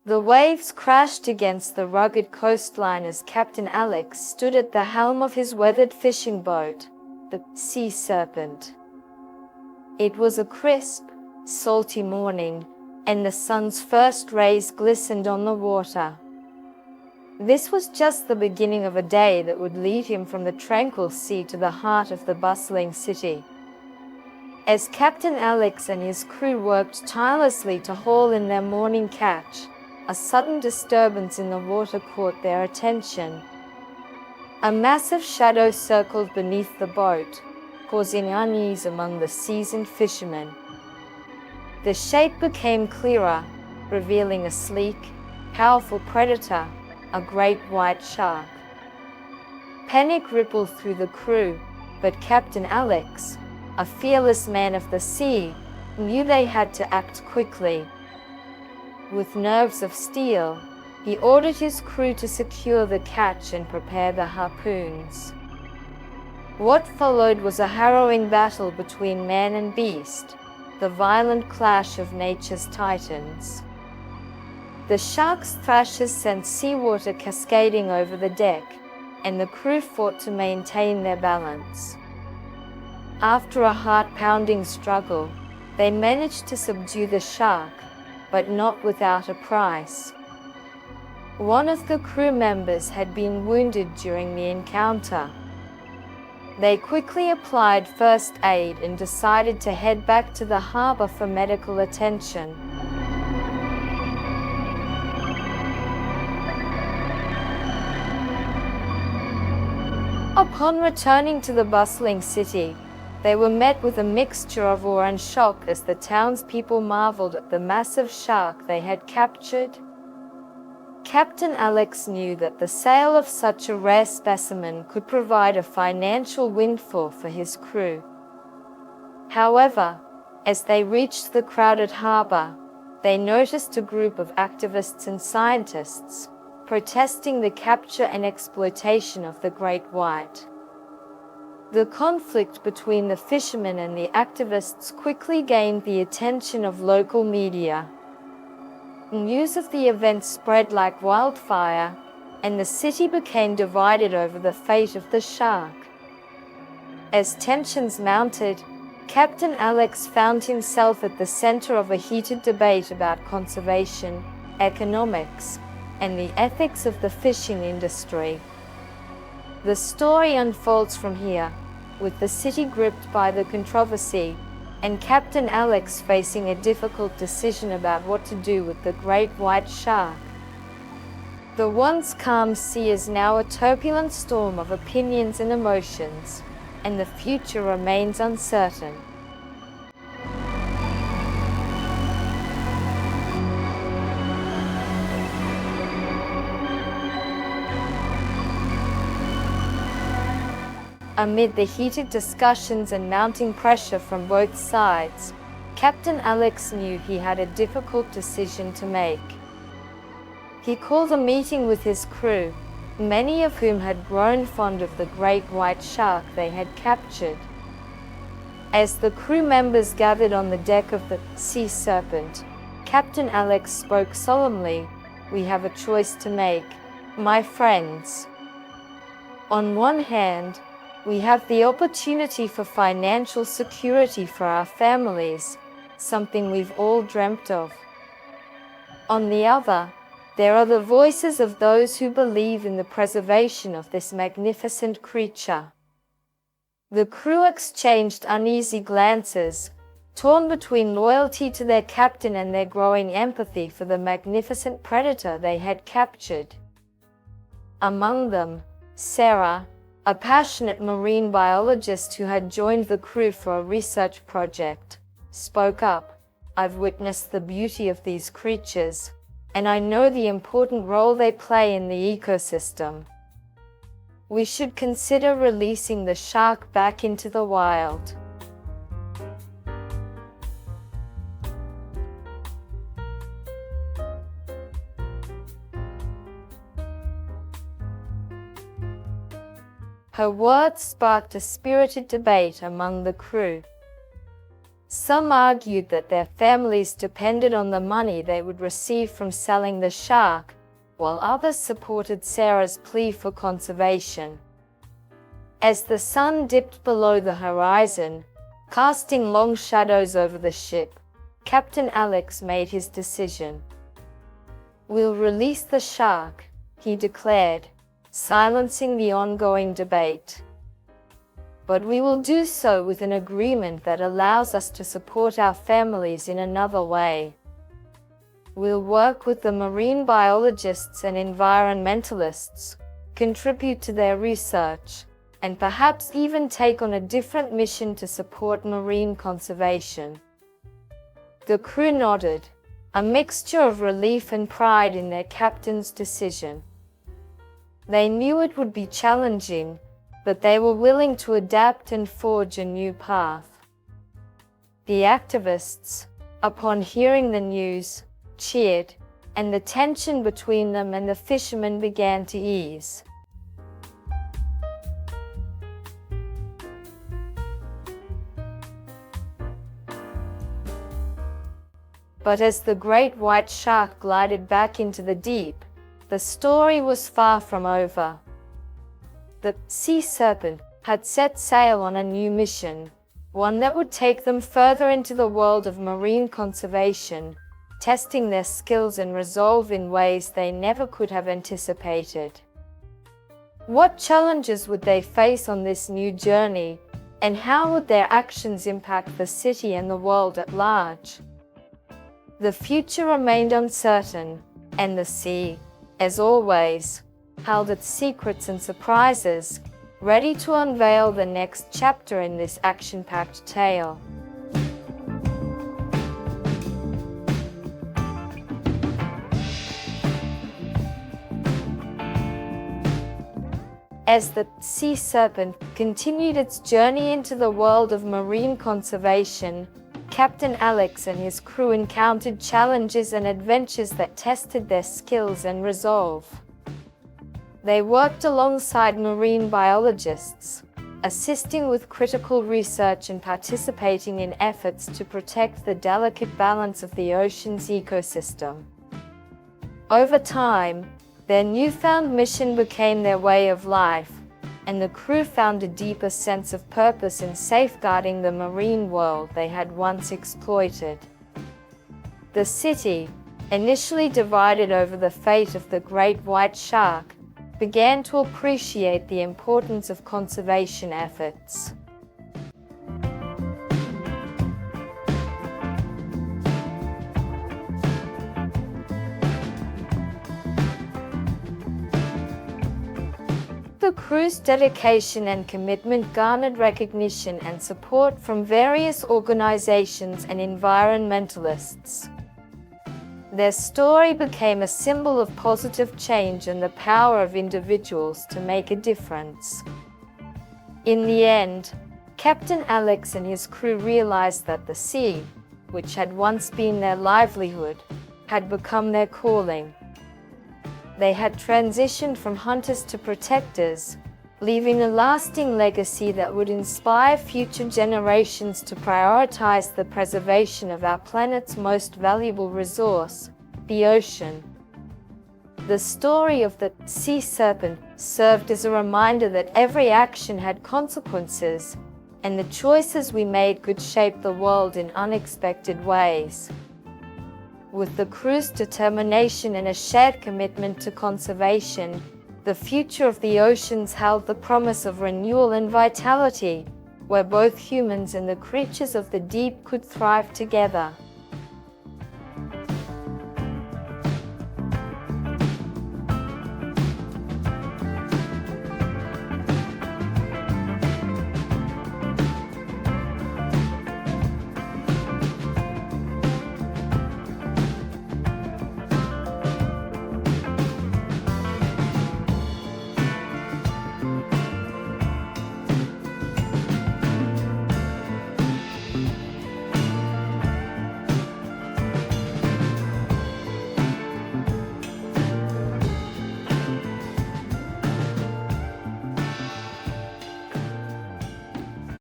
The waves crashed against the rugged coastline as Captain Alex stood at the helm of his weathered fishing boat, the Sea Serpent. It was a crisp, salty morning, and the sun's first rays glistened on the water. This was just the beginning of a day that would lead him from the tranquil sea to the heart of the bustling city. As Captain Alex and his crew worked tirelessly to haul in their morning catch, a sudden disturbance in the water caught their attention. A massive shadow circled beneath the boat, causing unease among the seasoned fishermen. The shape became clearer, revealing a sleek, powerful predator, a great white shark. Panic rippled through the crew, but Captain Alex, a fearless man of the sea, knew they had to act quickly. With nerves of steel, he ordered his crew to secure the catch and prepare the harpoons. What followed was a harrowing battle between man and beast, the violent clash of nature's titans. The shark's thrashes sent seawater cascading over the deck, and the crew fought to maintain their balance. After a heart-pounding struggle, they managed to subdue the shark, but not without a price. One of the crew members had been wounded during the encounter. They quickly applied first aid and decided to head back to the harbor for medical attention. Upon returning to the bustling city, they were met with a mixture of awe and shock as the townspeople marveled at the massive shark they had captured. Captain Alex knew that the sale of such a rare specimen could provide a financial windfall for his crew. However, as they reached the crowded harbor, they noticed a group of activists and scientists protesting the capture and exploitation of the great white. The conflict between the fishermen and the activists quickly gained the attention of local media. News of the event spread like wildfire, and the city became divided over the fate of the shark. As tensions mounted, Captain Alex found himself at the center of a heated debate about conservation, economics, and the ethics of the fishing industry. The story unfolds from here, with the city gripped by the controversy, and Captain Alex facing a difficult decision about what to do with the great white shark. The once calm sea is now a turbulent storm of opinions and emotions, and the future remains uncertain. Amid the heated discussions and mounting pressure from both sides, Captain Alex knew he had a difficult decision to make. He called a meeting with his crew, many of whom had grown fond of the great white shark they had captured. As the crew members gathered on the deck of the Sea Serpent, Captain Alex spoke solemnly, "We have a choice to make, my friends. On one hand, we have the opportunity for financial security for our families, something we've all dreamt of. On the other, there are the voices of those who believe in the preservation of this magnificent creature." The crew exchanged uneasy glances, torn between loyalty to their captain and their growing empathy for the magnificent predator they had captured. Among them, Sarah, a passionate marine biologist who had joined the crew for a research project, spoke up, "I've witnessed the beauty of these creatures, and I know the important role they play in the ecosystem. We should consider releasing the shark back into the wild." Her words sparked a spirited debate among the crew. Some argued that their families depended on the money they would receive from selling the shark, while others supported Sarah's plea for conservation. As the sun dipped below the horizon, casting long shadows over the ship, Captain Alex made his decision. "We'll release the shark," he declared, silencing the ongoing debate. "But we will do so with an agreement that allows us to support our families in another way. We'll work with the marine biologists and environmentalists, contribute to their research, and perhaps even take on a different mission to support marine conservation." The crew nodded, a mixture of relief and pride in their captain's decision. They knew it would be challenging, but they were willing to adapt and forge a new path. The activists, upon hearing the news, cheered, and the tension between them and the fishermen began to ease. But as the great white shark glided back into the deep, the story was far from over. The sea serpent had set sail on a new mission, one that would take them further into the world of marine conservation, testing their skills and resolve in ways they never could have anticipated. What challenges would they face on this new journey, and how would their actions impact the city and the world at large? The future remained uncertain, and the sea, as always, held its secrets and surprises, ready to unveil the next chapter in this action-packed tale. As the sea serpent continued its journey into the world of marine conservation, Captain Alex and his crew encountered challenges and adventures that tested their skills and resolve. They worked alongside marine biologists, assisting with critical research and participating in efforts to protect the delicate balance of the ocean's ecosystem. Over time, their newfound mission became their way of life, and the crew found a deeper sense of purpose in safeguarding the marine world they had once exploited. The city, initially divided over the fate of the great white shark, began to appreciate the importance of conservation efforts. The crew's dedication and commitment garnered recognition and support from various organizations and environmentalists. Their story became a symbol of positive change and the power of individuals to make a difference. In the end, Captain Alex and his crew realized that the sea, which had once been their livelihood, had become their calling. They had transitioned from hunters to protectors, leaving a lasting legacy that would inspire future generations to prioritize the preservation of our planet's most valuable resource, the ocean. The story of the sea serpent served as a reminder that every action had consequences, and the choices we made could shape the world in unexpected ways. With the crew's determination and a shared commitment to conservation, the future of the oceans held the promise of renewal and vitality, where both humans and the creatures of the deep could thrive together.